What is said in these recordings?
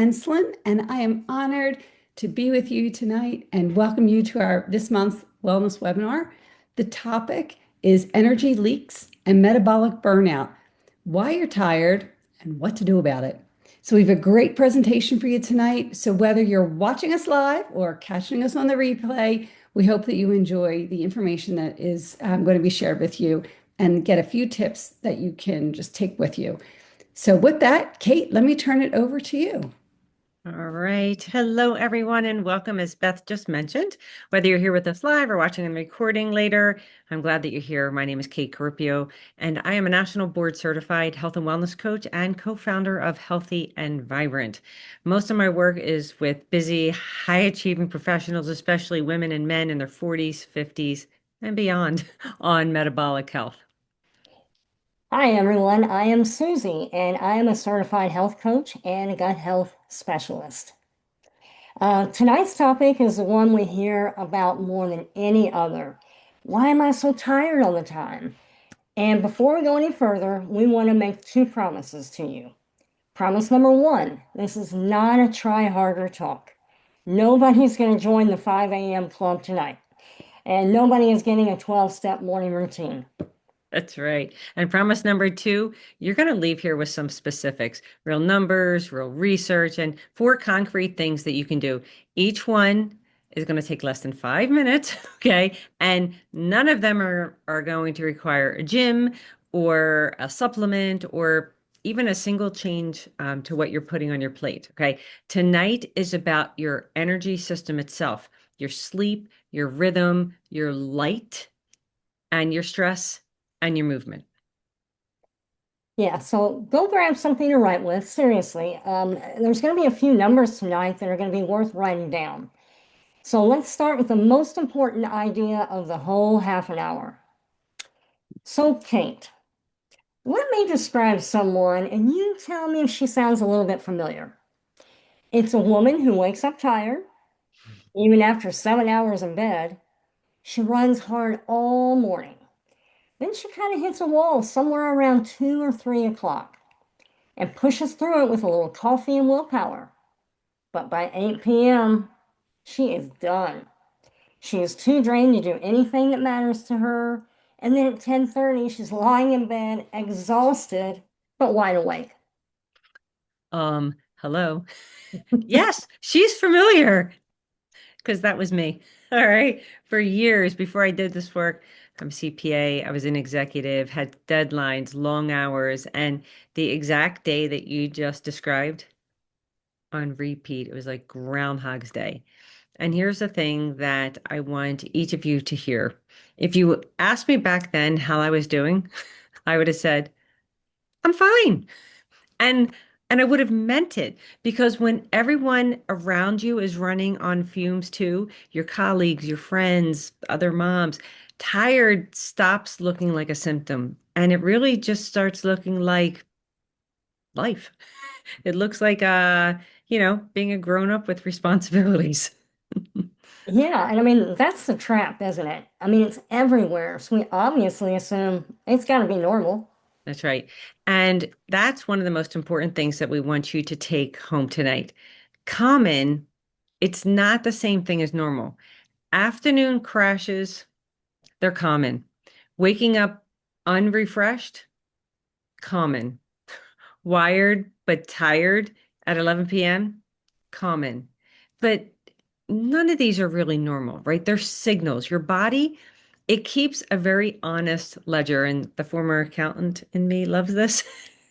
Enslin, and I am honored to be with you tonight and welcome you to our this month's wellness webinar. The topic is energy leaks and metabolic burnout, why you're tired and what to do about it. So we have a great presentation for you tonight. So whether you're watching us live or catching us on the replay, we hope that you enjoy the information that is going to be shared with you and get a few tips that you can just take with you. So with that, Kate, let me turn it over to you. All right. Hello, everyone, and welcome. As Beth just mentioned, whether you're here with us live or watching the recording later, I'm glad that you're here. My name is Kate Carripio, and I am a national board certified health and wellness coach and co-founder of Healthy and Vibrant. Most of my work is with busy, high achieving professionals, especially women and men in their 40s, 50s, and beyond on metabolic health. Hi, everyone. I am Susie, and I am a certified health coach and a gut health specialist. Tonight's topic is the one we hear about more than any other. Why am I so tired all the time? And before we go any further, we want to make two promises to you. Promise number one, this is not a try harder talk. Nobody's going to join the 5 a.m. club tonight, and nobody is getting a 12-step morning routine. That's right. And promise number two, you're going to leave here with some specifics, real numbers, real research, and 4 concrete things that you can do. Each one is going to take less than 5 minutes, okay? And none of them are going to require a gym or a supplement or even a single change to what you're putting on your plate, okay? Tonight is about your energy system itself, your sleep, your rhythm, your light, and your stress and your movement. Yeah, so go grab something to write with, seriously. There's going to be a few numbers tonight that are going to be worth writing down. So let's start with the most important idea of the whole half an hour. So, Kate, let me describe someone and you tell me if she sounds a little bit familiar. It's a woman who wakes up tired, even after 7 hours in bed. She runs hard all morning. Then she kind of hits a wall somewhere around 2 or 3 o'clock and pushes through it with a little coffee and willpower. But by 8 p.m., she is done. She is too drained to do anything that matters to her. And then at 10:30, she's lying in bed, exhausted, but wide awake. Hello. Yes, she's familiar because that was me. All right. For years before I did this work, I'm CPA, I was an executive, had deadlines, long hours, and the exact day that you just described on repeat, it was like Groundhog's Day. And here's the thing that I want each of you to hear. If you asked me back then how I was doing, I would have said, I'm fine. And and I would have meant it because when everyone around you is running on fumes too, your colleagues, your friends, other moms, tired stops looking like a symptom and it really just starts looking like life. It looks like being a grown up with responsibilities. Yeah, and I mean, that's the trap, isn't it? I mean, it's everywhere. So we obviously assume it's got to be normal. That's right. And that's one of the most important things that we want you to take home tonight. Common, it's not the same thing as normal. Afternoon crashes, they're common. Waking up unrefreshed, common. Wired but tired at 11 p.m., common. But none of these are really normal, right? They're signals. Your body, it keeps a very honest ledger, and the former accountant in me loves this,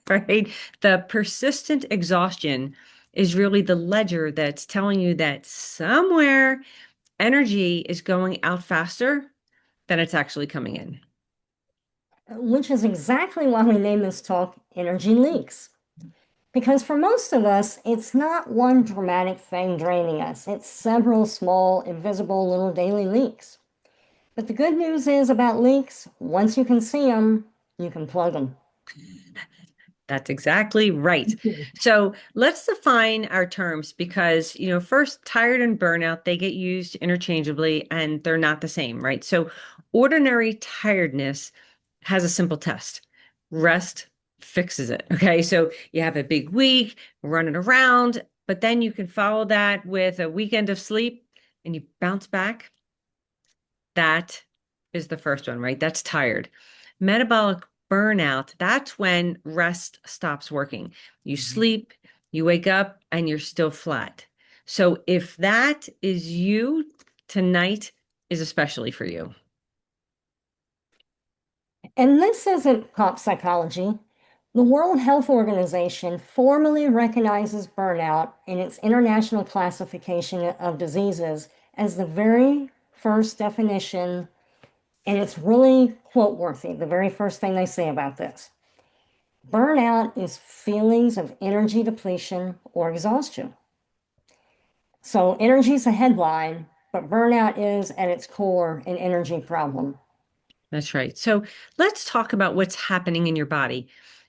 right? The persistent exhaustion is really the ledger that's telling you that somewhere energy is going out faster than it's actually coming in. Which is exactly why we name this talk Energy Leaks. Because for most of us, it's not one dramatic thing draining us, it's several small, invisible little daily leaks. But the good news is about leaks, once you can see them, you can plug them. That's exactly right. So let's define our terms because, first, tired and burnout, they get used interchangeably and they're not the same, right? So ordinary tiredness has a simple test. Rest fixes it. Okay. So you have a big week running around, but then you can follow that with a weekend of sleep and you bounce back. That is the first one, right? That's tired. Metabolic burnout, that's when rest stops working. You sleep, you wake up, and you're still flat. So if that is you, tonight is especially for you. And this isn't pop psychology. The World Health Organization formally recognizes burnout in its International Classification of Diseases as the very first definition, and it's really quote worthy, the very first thing they say about this. Burnout is feelings of energy depletion or exhaustion. So energy is a headline, but burnout is at its core an energy problem. That's right. So let's talk about what's happening in your body.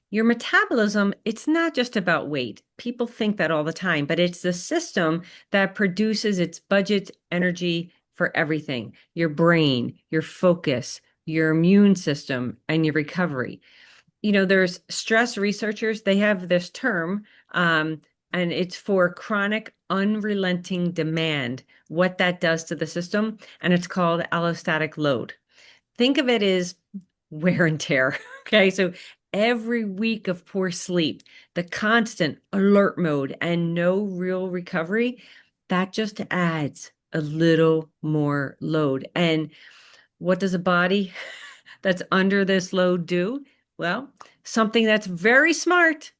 Your metabolism, it's not just about weight. People think that all the time, but it's the system that produces its budget energy for everything, your brain, your focus, your immune system, and your recovery. There's stress researchers, they have this term, and it's for chronic unrelenting demand, what that does to the system, and it's called allostatic load. Think of it as wear and tear. Okay. So every week of poor sleep, the constant alert mode, and no real recovery, that just adds a little more load. And what does a body that's under this load do? Well, something that's very smart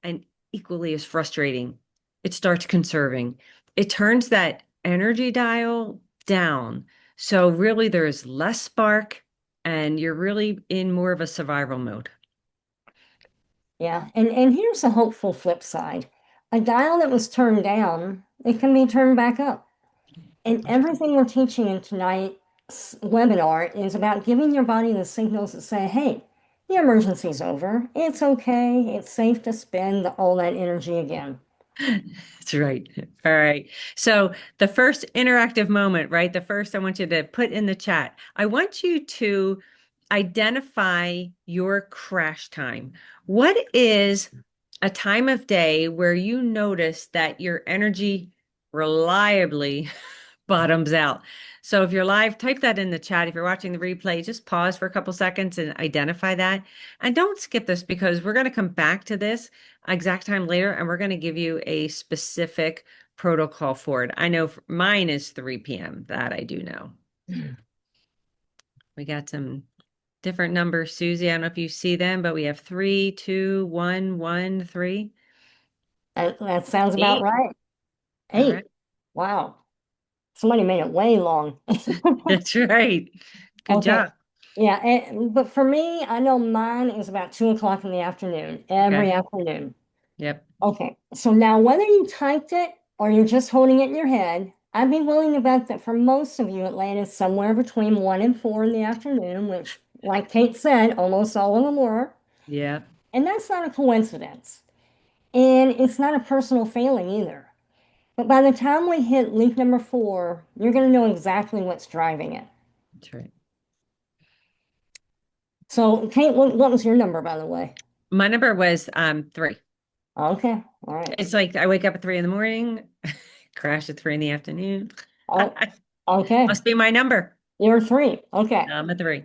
and equally as frustrating. It starts conserving. It turns that energy dial down. So really there's less spark and you're really in more of a survival mode. Yeah, and here's a hopeful flip side. A dial that was turned down, it can be turned back up. And everything we're teaching in tonight's webinar is about giving your body the signals that say, hey, the emergency's over. It's okay. It's safe to spend all that energy again. That's right. All right. So the first interactive moment, right? The first I want you to put in the chat. I want you to identify your crash time. What is a time of day where you notice that your energy reliably bottoms out? So if you're live, type that in the chat. If you're watching the replay, just pause for a couple seconds and identify that. And don't skip this because we're going to come back to this exact time later and we're going to give you a specific protocol for it. I know mine is 3 p.m. That I do know. We got some different numbers, Susie. I don't know if you see them, but we have 3, 2, 1, 1, 3. That sounds about 8. right. All 8. right. Wow. Somebody made it way long. That's right. Good Okay. job. Yeah, but for me, I know mine is about 2 o'clock in the afternoon, Okay. every afternoon. Yep. Okay, so now whether you typed it or you're just holding it in your head, I'd be willing to bet that for most of you, it landed somewhere between 1 and 4 in the afternoon, which, like Kate said, almost all of them were. Yeah. And that's not a coincidence. And it's not a personal failing either. But by the time we hit leak number 4, you're going to know exactly what's driving it. That's right. So, Kate, what was your number, by the way? My number was 3. Okay, all right. It's like I wake up at 3 in the morning, crash at 3 in the afternoon. Oh, okay. Must be my number. You're 3. Okay. I'm a 3.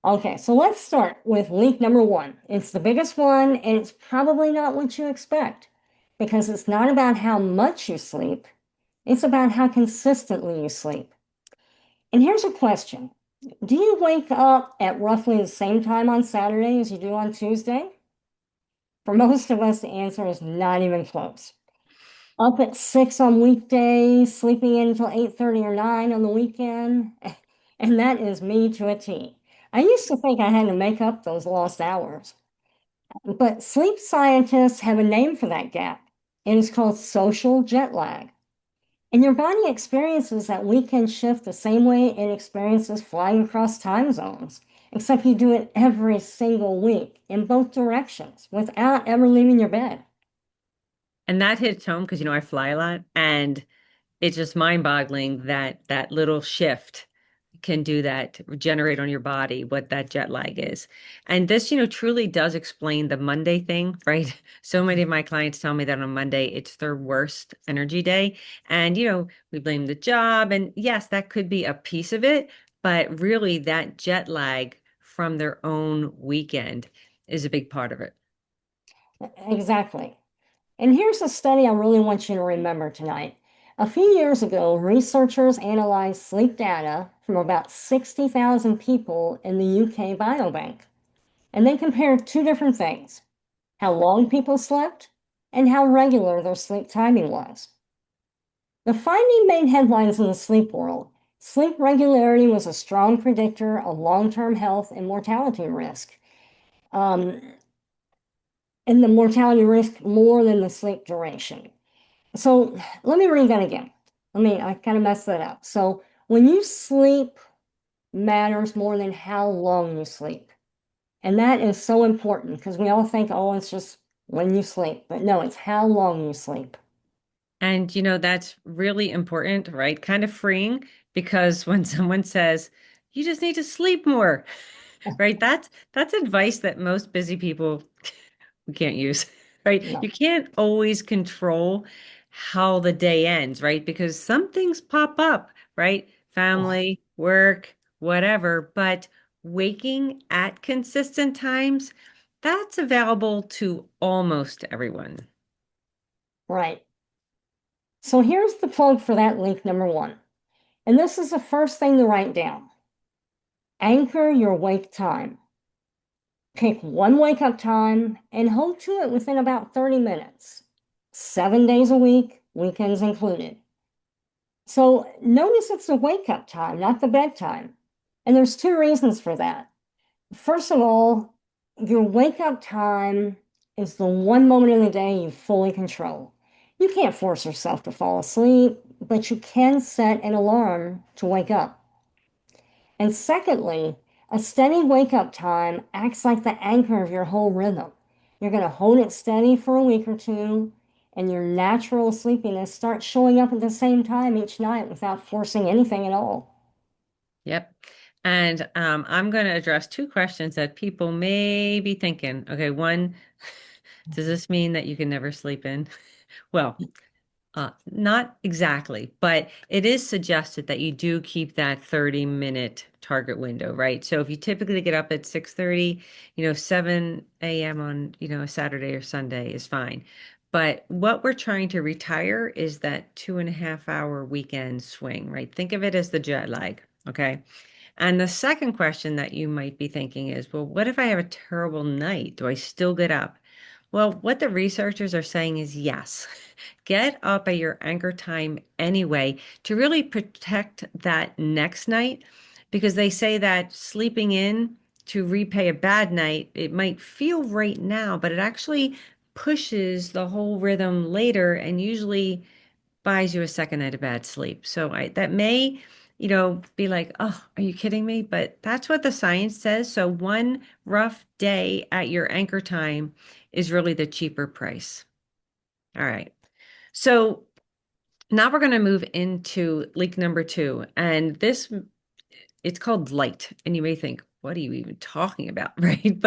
Okay, so let's start with leak number 1. It's the biggest one, and it's probably not what you expect because it's not about how much you sleep, it's about how consistently you sleep. And here's a question. Do you wake up at roughly the same time on Saturday as you do on Tuesday? For most of us, the answer is not even close. Up at 6 on weekdays, sleeping in until 8:30 or 9 on the weekend, and that is me to a T. I used to think I had to make up those lost hours, but sleep scientists have a name for that gap. It is called social jet lag. And your body experiences that weekend shift the same way it experiences flying across time zones, except you do it every single week in both directions without ever leaving your bed. And that hits home because, I fly a lot and it's just mind-boggling that little shift can do that, generate on your body what that jet lag is. And this, truly does explain the Monday thing, right? So many of my clients tell me that on Monday, it's their worst energy day. And, we blame the job. And yes, that could be a piece of it, but really that jet lag from their own weekend is a big part of it. Exactly. And here's a study I really want you to remember tonight. A few years ago, researchers analyzed sleep data from about 60,000 people in the UK Biobank, and they compared two different things: how long people slept and how regular their sleep timing was. The finding made headlines in the sleep world. Sleep regularity was a strong predictor of long-term health and mortality risk. Um, and the mortality risk more than the sleep duration. So let me read that again. I kind of messed that up. So when you sleep matters more than how long you sleep. And that is so important because we all think, oh, it's just when you sleep. But no, it's how long you sleep. And that's really important, right? Kind of freeing because when someone says, you just need to sleep more, right? That's advice that most busy people we can't use, right? No. You can't always control how the day ends, right? Because some things pop up, right? Family, work, whatever, but waking at consistent times, that's available to almost everyone. Right. So here's the plug for that link number one. And this is the first thing to write down. Anchor your wake time. Pick one wake up time and hold to it within about 30 minutes, 7 days a week, weekends included. So notice it's the wake up time, not the bedtime. And there's two reasons for that. First of all, your wake up time is the one moment in the day you fully control. You can't force yourself to fall asleep, but you can set an alarm to wake up. And secondly, a steady wake up time acts like the anchor of your whole rhythm. You're going to hold it steady for a week or two, and your natural sleepiness starts showing up at the same time each night without forcing anything at all. Yep. And I'm going to address two questions that people may be thinking. Okay, one, does this mean that you can never sleep in? Well, not exactly, but it is suggested that you do keep that 30-minute target window, right? So if you typically get up at 6:30, 7 a.m. on, a Saturday or Sunday is fine. But what we're trying to retire is that 2.5 hour weekend swing, right? Think of it as the jet lag, okay? And the second question that you might be thinking is, well, what if I have a terrible night? Do I still get up? Well, what the researchers are saying is yes, get up at your anchor time anyway to really protect that next night because they say that sleeping in to repay a bad night, it might feel right now, but it actually pushes the whole rhythm later and usually buys you a second night of bad sleep. So that may, be like, oh, are you kidding me? But that's what the science says. So one rough day at your anchor time is really the cheaper price. All right. So now we're going to move into leak number two. And this, it's called light. And you may think, what are you even talking about? Right.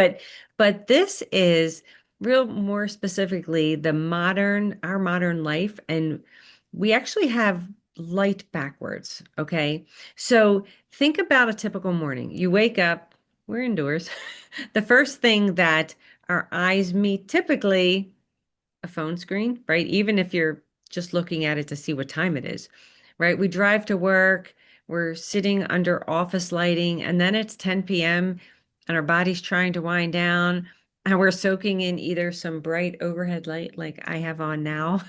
But this is real more specifically our modern life. And we actually have light backwards. Okay. So think about a typical morning. You wake up, we're indoors. The first thing that our eyes meet typically a phone screen, right? Even if you're just looking at it to see what time it is, right? We drive to work, we're sitting under office lighting, and then it's 10 p.m. and our body's trying to wind down, and we're soaking in either some bright overhead light like I have on now,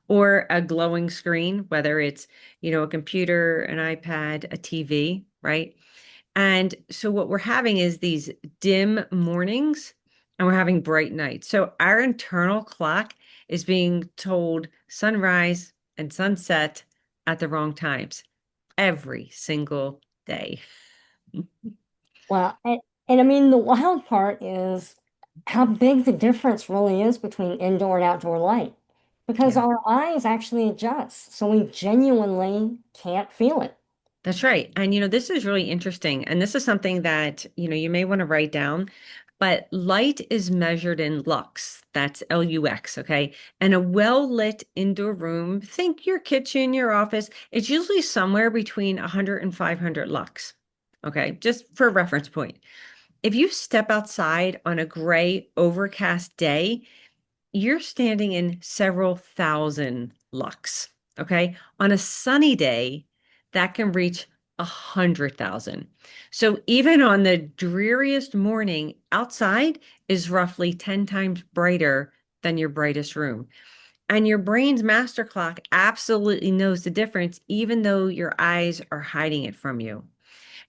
or a glowing screen, whether it's, a computer, an iPad, a TV, right? And so what we're having is these dim mornings and we're having bright nights. So our internal clock is being told sunrise and sunset at the wrong times every single day. Well, and I mean, the wild part is how big the difference really is between indoor and outdoor light because Yeah. our eyes actually adjust. So we genuinely can't feel it. That's right. And this is really interesting. And this is something that, you may want to write down. But light is measured in lux. That's LUX, okay? And a well-lit indoor room, think your kitchen, your office, it's usually somewhere between 100 and 500 lux. Okay, just for a reference point. If you step outside on a gray, overcast day, you're standing in several thousand lux. Okay. On a sunny day, that can reach 100,000. So even on the dreariest morning, outside is roughly 10 times brighter than your brightest room. And your brain's master clock absolutely knows the difference, even though your eyes are hiding it from you.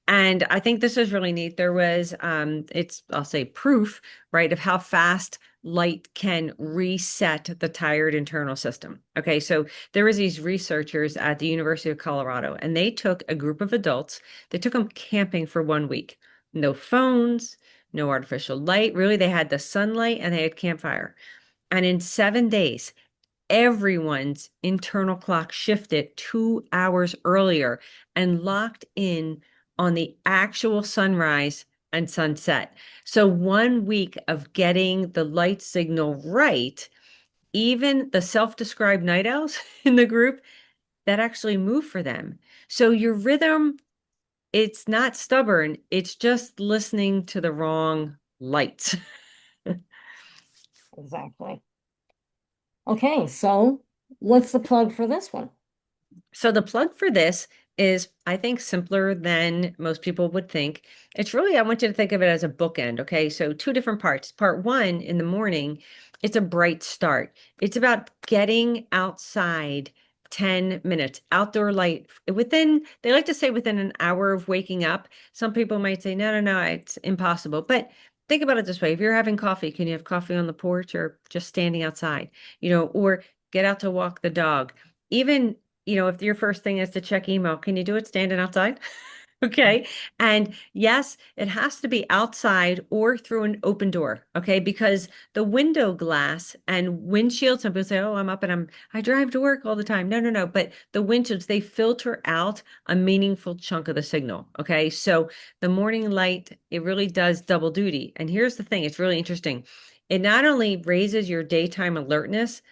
And I think this is really neat. There was, I'll say proof, right, of how fast light can reset the tired internal system. Okay, so there was these researchers at the University of Colorado, and they took a group of adults, they took them camping for 1 week. No phones, no artificial light. Really, they had the sunlight and they had campfire. And in 7 days, everyone's internal clock shifted 2 hours earlier and locked in on the actual sunrise and sunset. So 1 week of getting the light signal right, even the self-described night owls in the group, that actually moved for them. So your rhythm, it's not stubborn, it's just listening to the wrong lights. Exactly. Okay, so what's the plug for this one? So the plug for this is, I think, simpler than most people would think. It's really, I want you to think of it as a bookend. Okay. So two different parts. Part one in the morning, it's a bright start. It's about getting outside 10 minutes, outdoor light within, they like to say within an hour of waking up. Some people might say, no, no, no, it's impossible. But think about it this way. If you're having coffee, can you have coffee on the porch or just standing outside, or get out to walk the dog? Even if your first thing is to check email, can you do it standing outside? Okay. And yes, it has to be outside or through an open door. Okay. Because the window glass and windshield, some people say, oh, I'm up and I drive to work all the time. No, no, no. But the windshields, they filter out a meaningful chunk of the signal. Okay. So the morning light, it really does double duty. And here's the thing, it's really interesting. It not only raises your daytime alertness,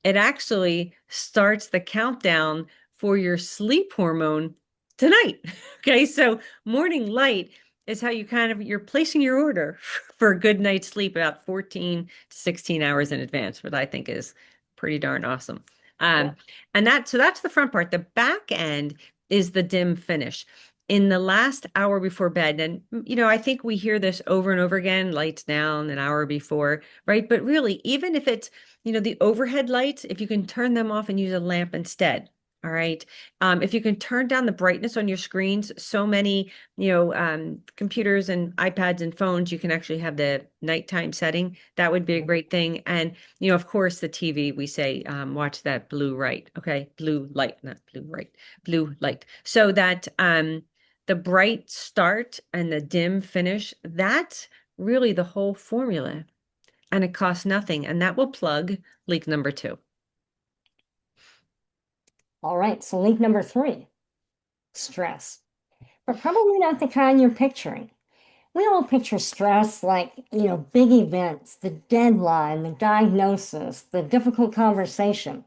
it actually starts the countdown for your sleep hormone tonight. Okay, so morning light is how you're placing your order for a good night's sleep about 14 to 16 hours in advance, which I think is pretty darn awesome. Yeah. And so that's the front part. The back end is the dim finish. In the last hour before bed, and I think we hear this over and over again, lights down an hour before, right? But really, even if it's the overhead lights, if you can turn them off and use a lamp instead. All right. If you can turn down the brightness on your screens, so many, computers and iPads and phones, you can actually have the nighttime setting. That would be a great thing. And, of course, the TV, we say, watch that blue light. Okay. Blue light, not blue right, blue light. So that the bright start and the dim finish, that's really the whole formula. And it costs nothing. And that will plug leak number 2. All right, so link number 3, stress, but probably not the kind you're picturing. We all picture stress like, big events, the deadline, the diagnosis, the difficult conversation.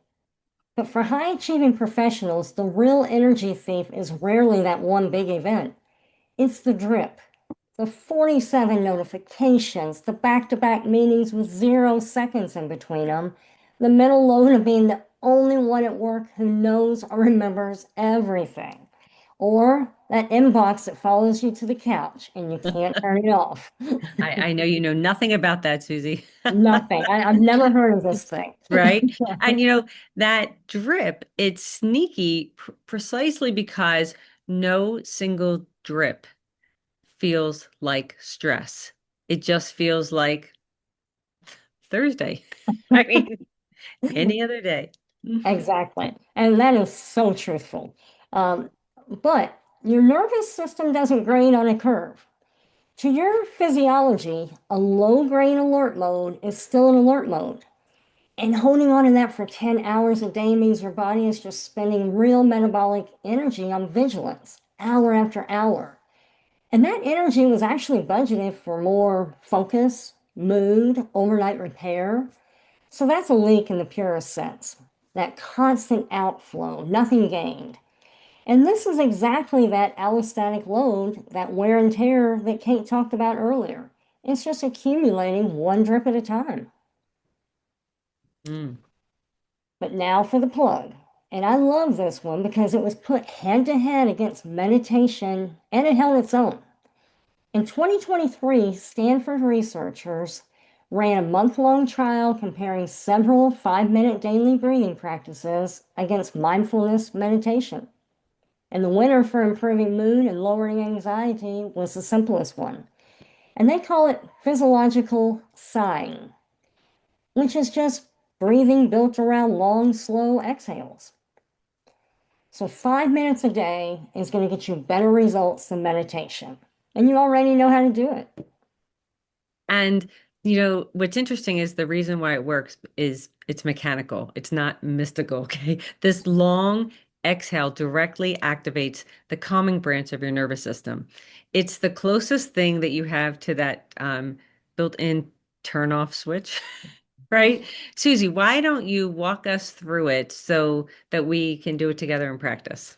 But for high-achieving professionals, the real energy thief is rarely that one big event. It's the drip, the 47 notifications, the back-to-back meetings with 0 seconds in between them, the mental load of being the only one at work who knows or remembers everything, or that inbox that follows you to the couch and you can't turn it off. I know you know nothing about that, Susie. Nothing. I've never heard of this thing. Right? And that drip, it's sneaky precisely because no single drip feels like stress. It just feels like Thursday. I mean, any other day. Exactly. And that is so truthful. Um, but your nervous system doesn't grade on a curve. To your physiology, a low grade alert mode is still an alert mode. And holding on to that for 10 hours a day means your body is just spending real metabolic energy on vigilance. hour after hour. And that energy was actually budgeted for more focus, mood, overnight repair. So that's a leak in the purest sense. That constant outflow, nothing gained. And this is exactly that allostatic load, that wear and tear that Kate talked about earlier. It's just accumulating one drip at a time. Mm. But now for the plug. And I love this one because it was put head to head against meditation and it held its own. In 2023, Stanford researchers ran a month-long trial comparing several 5-minute daily breathing practices against mindfulness meditation. And the winner for improving mood and lowering anxiety was the simplest one. And they call it physiological sighing, which is just breathing built around long, slow exhales. So 5 minutes a day is going to get you better results than meditation. And you already know how to do it. And what's interesting is the reason why it works is it's mechanical. It's not mystical, okay? This long exhale directly activates the calming branch of your nervous system. It's the closest thing that you have to that built-in turn off switch, right? Susie, why don't you walk us through it so that we can do it together in practice?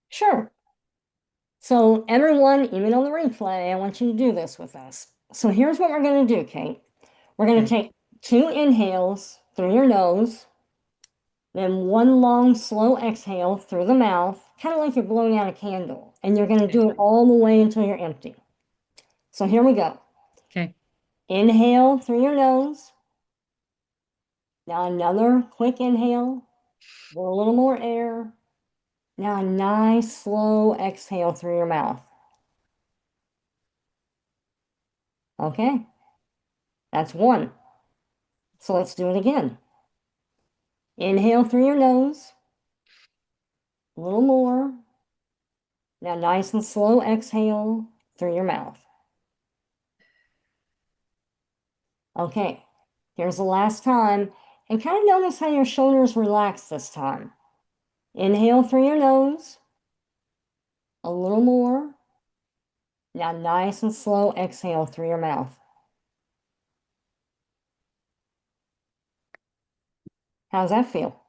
Sure. So everyone, even on the replay, I want you to do this with us. So here's what we're going to do, Kate. We're going to Okay. take 2 inhales through your nose, then 1 long, slow exhale through the mouth, kind of like you're blowing out a candle. And you're going to do it all the way until you're empty. So here we go. Okay. Inhale through your nose. Now another quick inhale, a little more air. Now a nice slow exhale through your mouth. Okay, that's 1. So let's do it again. Inhale through your nose, a little more. Now nice and slow exhale through your mouth. Okay, here's the last time. And kind of notice how your shoulders relax this time. Inhale through your nose, a little more. Now nice and slow exhale through your mouth. How's that feel?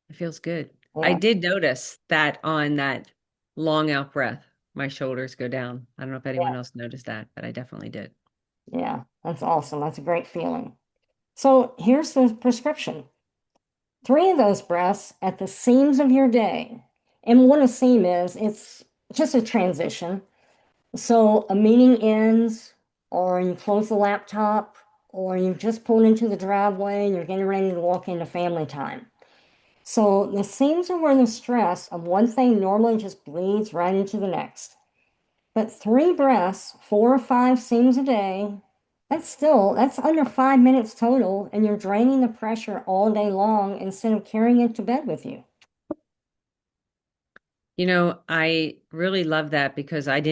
It feels good. I Yeah, did notice that on that long out breath, my shoulders go down. I don't know if anyone yeah, else noticed that, but I definitely did. yeah. That's awesome. That's a great feeling. So here's the prescription. 3 of those breaths at the seams of your day. And what a seam is, it's just a transition. So a meeting ends, or you close the laptop, or you've just pulled into the driveway and you're getting ready to walk into family time. So the seams are where the stress of one thing normally just bleeds right into the next. But 3 breaths, 4 or 5 seams a day, that's under 5 minutes total, and you're draining the pressure all day long instead of carrying it to bed with you. I really love that because I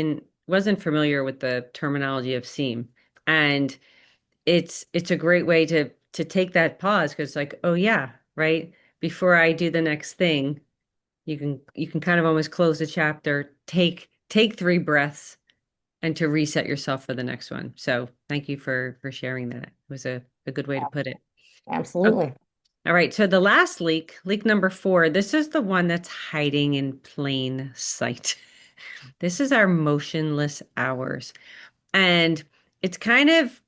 wasn't familiar with the terminology of seam. And it's a great way to take that pause because like, oh yeah, right? Before I do the next thing, you can kind of almost close the chapter, take 3 breaths and to reset yourself for the next one. So thank you for sharing that. It was a good way to put it. Okay. Absolutely. All right. So the last leak number 4, this is the one that's hiding in plain sight. This is our motionless hours. And it's kind of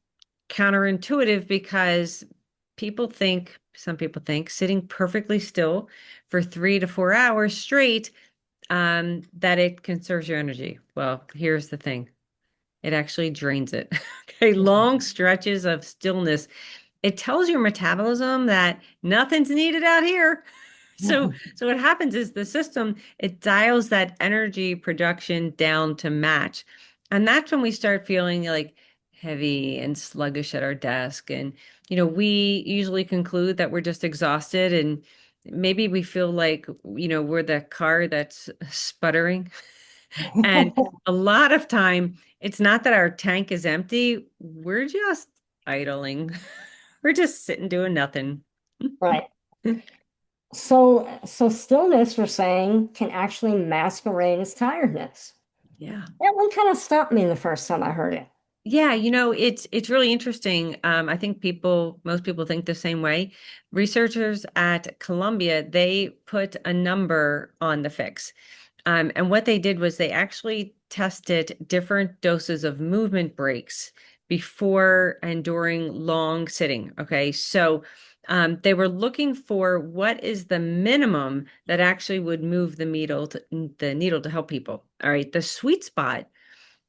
counterintuitive because some people think sitting perfectly still for 3 to 4 hours straight, that it conserves your energy. Well, here's the thing. It actually drains it. Okay, long stretches of stillness. It tells your metabolism that nothing's needed out here. So what happens is the system, it dials that energy production down to match. And that's when we start feeling like heavy and sluggish at our desk. And, we usually conclude that we're just exhausted and maybe we feel like, we're the car that's sputtering. And a lot of time, it's not that our tank is empty. We're just idling. We're just sitting doing nothing. Right. So stillness, you're saying, can actually masquerade as tiredness. Yeah. That one kind of stopped me the first time I heard it. Yeah, it's really interesting. I think most people think the same way. Researchers at Columbia, they put a number on the fix. And what they did was they actually tested different doses of movement breaks before and during long sitting. Okay, so they were looking for what is the minimum that actually would move the needle to help people. All right, the sweet spot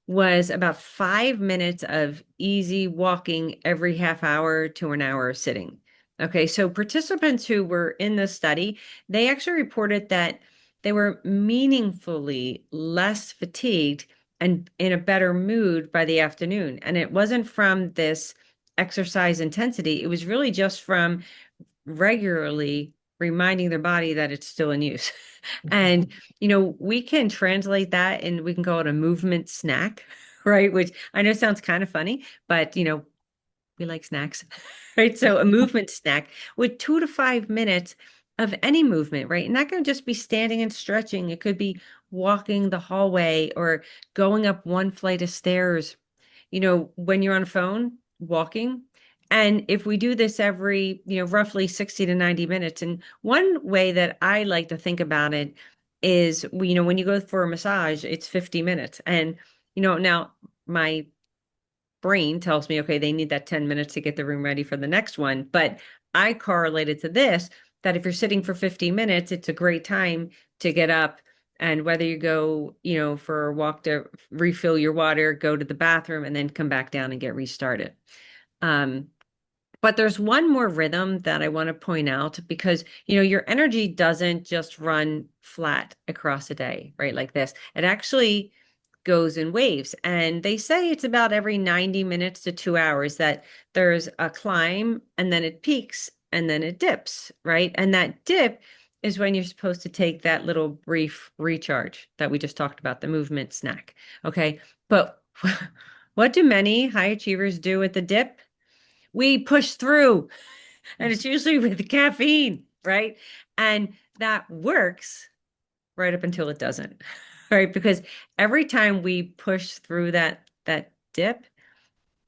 was about 5 minutes of easy walking every half hour to an hour of sitting. Okay, so participants who were in the study, they actually reported that they were meaningfully less fatigued and in a better mood by the afternoon. And it wasn't from this exercise intensity, it was really just from regularly reminding their body that it's still in use. And, we can translate that and we can call it a movement snack, right? Which I know sounds kind of funny, but, we like snacks, right? So a movement snack with 2 to 5 minutes of any movement, right? And not going to just be standing and stretching. It could be walking the hallway or going up one flight of stairs, when you're on a phone, walking. And if we do this every, roughly 60 to 90 minutes, and one way that I like to think about it is, when you go for a massage, it's 50 minutes. And, now my brain tells me, okay, they need that 10 minutes to get the room ready for the next one. But I correlated to this that if you're sitting for 50 minutes, it's a great time to get up. And whether you go, for a walk to refill your water, go to the bathroom, and then come back down and get restarted. Um, but there's one more rhythm that I want to point out because, your energy doesn't just run flat across a day, right? Like this. It actually goes in waves. And they say it's about every 90 minutes to 2 hours that there's a climb and then it peaks and then it dips, right? And that dip is when you're supposed to take that little brief recharge that we just talked about, the movement snack. Okay. But what do many high achievers do at the dip? We push through, and it's usually with caffeine, right? And that works right up until it doesn't, right? Because every time we push through that dip,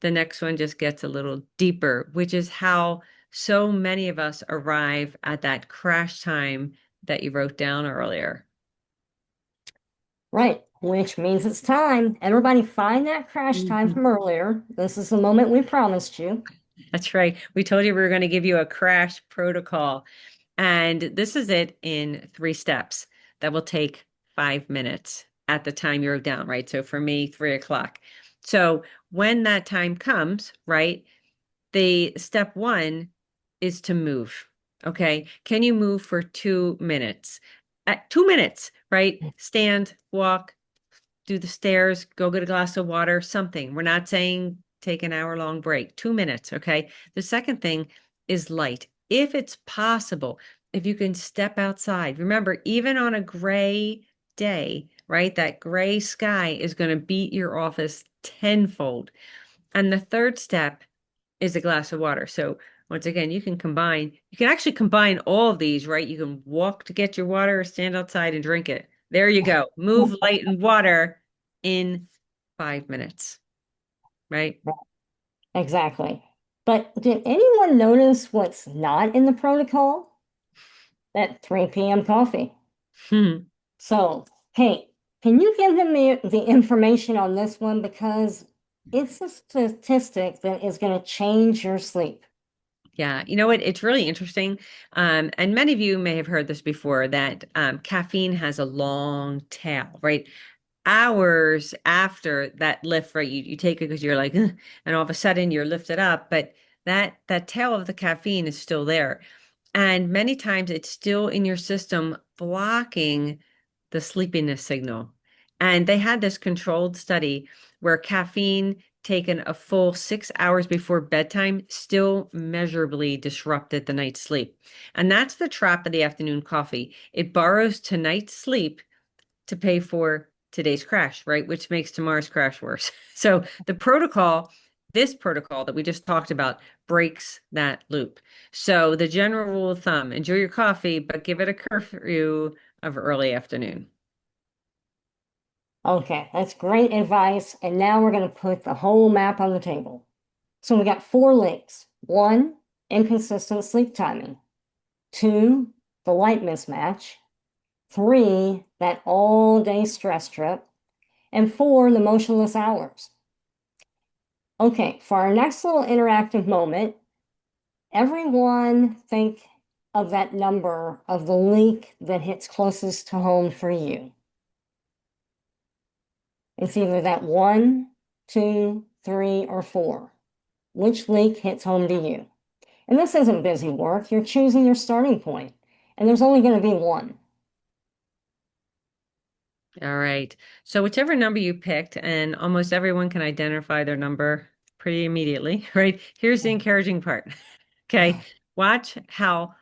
the next one just gets a little deeper, which is how so many of us arrive at that crash time that you wrote down earlier. Right, which means it's time. Everybody find that crash time Mhm. from earlier. This is the moment we promised you. That's right. We told you we were going to give you a crash protocol. And this is it in 3 steps that will take 5 minutes at the time you wrote down, right? So for me, 3 o'clock. So when that time comes, right, the step one is to move. Okay. Can you move for 2 minutes? At 2 minutes, right? Stand, walk, do the stairs, go get a glass of water, something. We're not saying take an hour-long break, 2 minutes. Okay. The second thing is light. If it's possible, if you can step outside, remember, even on a gray day, right? That gray sky is going to beat your office tenfold. And the third step is a glass of water. So once again, you can actually combine all of these, right? You can walk to get your water or stand outside and drink it. There you go. Move, light, and water in 5 minutes, right? Exactly. But did anyone notice what's not in the protocol? That 3 p.m. coffee. Hmm. So, hey, can you give them the information on this one? Because it's a statistic that is going to change your sleep. Yeah, you know what? It's really interesting. And many of you may have heard this before that caffeine has a long tail, right? Hours after that lift, right? You take it because you're like, "Ugh," and all of a sudden you're lifted up, but that tail of the caffeine is still there. And many times it's still in your system blocking the sleepiness signal. And they had this controlled study where caffeine taken a full 6 hours before bedtime still measurably disrupted the night's sleep. And that's the trap of the afternoon coffee. It borrows tonight's sleep to pay for today's crash, right? Which makes tomorrow's crash worse. So the protocol this protocol that we just talked about breaks that loop. So the general rule of thumb, enjoy your coffee, but give it a curfew of early afternoon. Okay, that's great advice. And now we're going to put the whole map on the table. So we got 4 leaks. 1, inconsistent sleep timing. 2, the light mismatch. 3, that all-day stress trip. And 4, the motionless hours. Okay, for our next little interactive moment, everyone think of that number of the leak that hits closest to home for you. It's either that 1, 2, 3, or 4. Which leak hits home to you? And this isn't busy work. You're choosing your starting point, and there's only going to be one. All right. So whichever number you picked, and almost everyone can identify their number pretty immediately, right? Here's the encouraging part. Okay. Watch how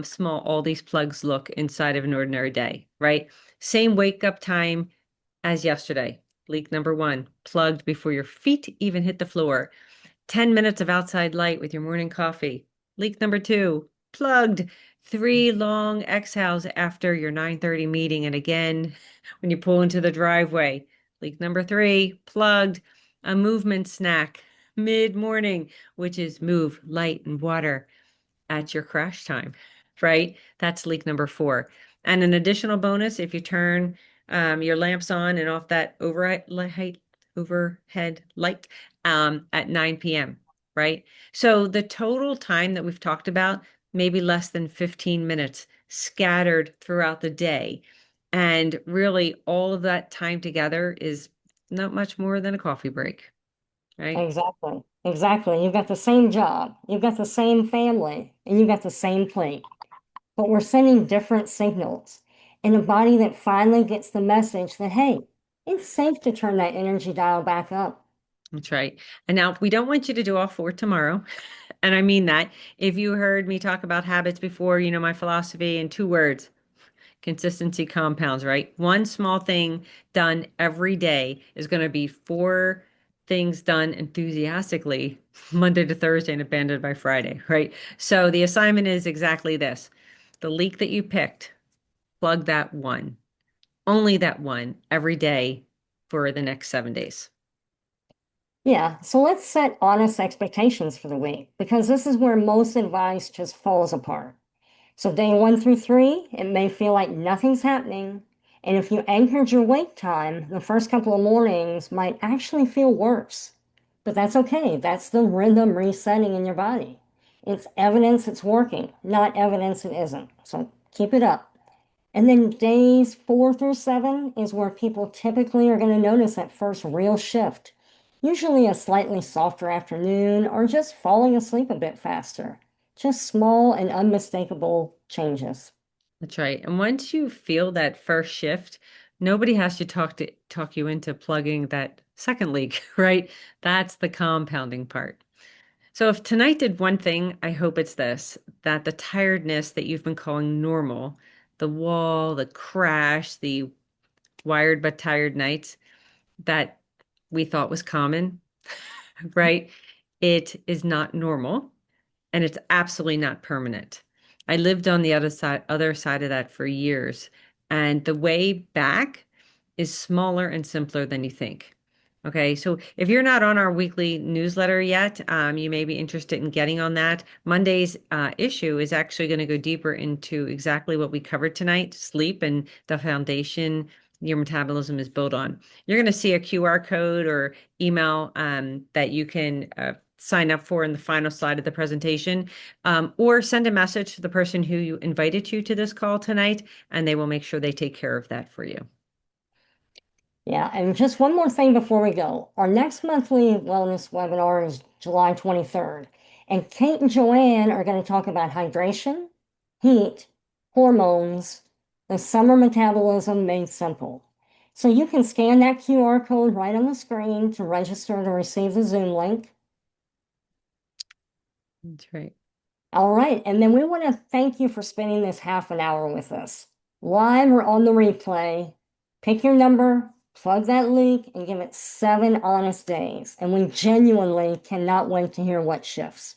small all these plugs look inside of an ordinary day, right? Same wake up time as yesterday. Leak number 1, plugged before your feet even hit the floor. 10 minutes of outside light with your morning coffee. Leak number 2, plugged. 3 long exhales after your 9:30 meeting. And again, when you pull into the driveway. Leak number 3, plugged. A movement snack mid-morning, which is move, light, and water at your crash time, right? That's leak number 4. And an additional bonus, if you turn your lamps on and off that overhead light at 9 p.m., right? So the total time that we've talked about, maybe less than 15 minutes scattered throughout the day. And really, all of that time together is not much more than a coffee break, right? Exactly. Exactly. You've got the same job, you've got the same family, and you've got the same plate. But we're sending different signals in a body that finally gets the message that, hey, it's safe to turn that energy dial back up. That's right. And now we don't want you to do all 4 tomorrow. And I mean that. If you heard me talk about habits before, you know my philosophy in 2 words, consistency compounds, right? One small thing done every day is going to be 4 things done enthusiastically Monday to Thursday and abandoned by Friday, right? So the assignment is exactly this. The leak that you picked, plug that one, only that one every day for the next 7 days. Yeah, so let's set honest expectations for the week because this is where most advice just falls apart. So day 1 through 3, it may feel like nothing's happening. And if you anchored your wake time, the first couple of mornings might actually feel worse. But that's okay. That's the rhythm resetting in your body. It's evidence it's working, not evidence it isn't. So keep it up. And then days 4 through 7 is where people typically are going to notice that first real shift. Usually a slightly softer afternoon or just falling asleep a bit faster. Just small and unmistakable changes. That's right. And once you feel that first shift, nobody has to talk you into plugging that second leak, right? That's the compounding part. So if tonight did one thing, I hope it's this, that the tiredness that you've been calling normal, the wall, the crash, the wired but tired nights that we thought was common, right? It is not normal and it's absolutely not permanent. I lived on the other side of that for years, and the way back is smaller and simpler than you think. Okay, so if you're not on our weekly newsletter yet, you may be interested in getting on that. Monday's issue is actually going to go deeper into exactly what we covered tonight, sleep and the foundation your metabolism is built on. You're going to see a QR code or email that you can sign up for in the final slide of the presentation, or send a message to the person who you invited you to this call tonight, and they will make sure they take care of that for you. Yeah, and just one more thing before we go. Our next monthly wellness webinar is July 23rd, and Kate and Joanne are going to talk about hydration, heat, hormones, the summer metabolism made simple. So you can scan that QR code right on the screen to register to receive the Zoom link. That's right. All right, and then we want to thank you for spending this half an hour with us. Live or on the replay, pick your number, plug that leak, and give it 7 honest days. And we genuinely cannot wait to hear what shifts.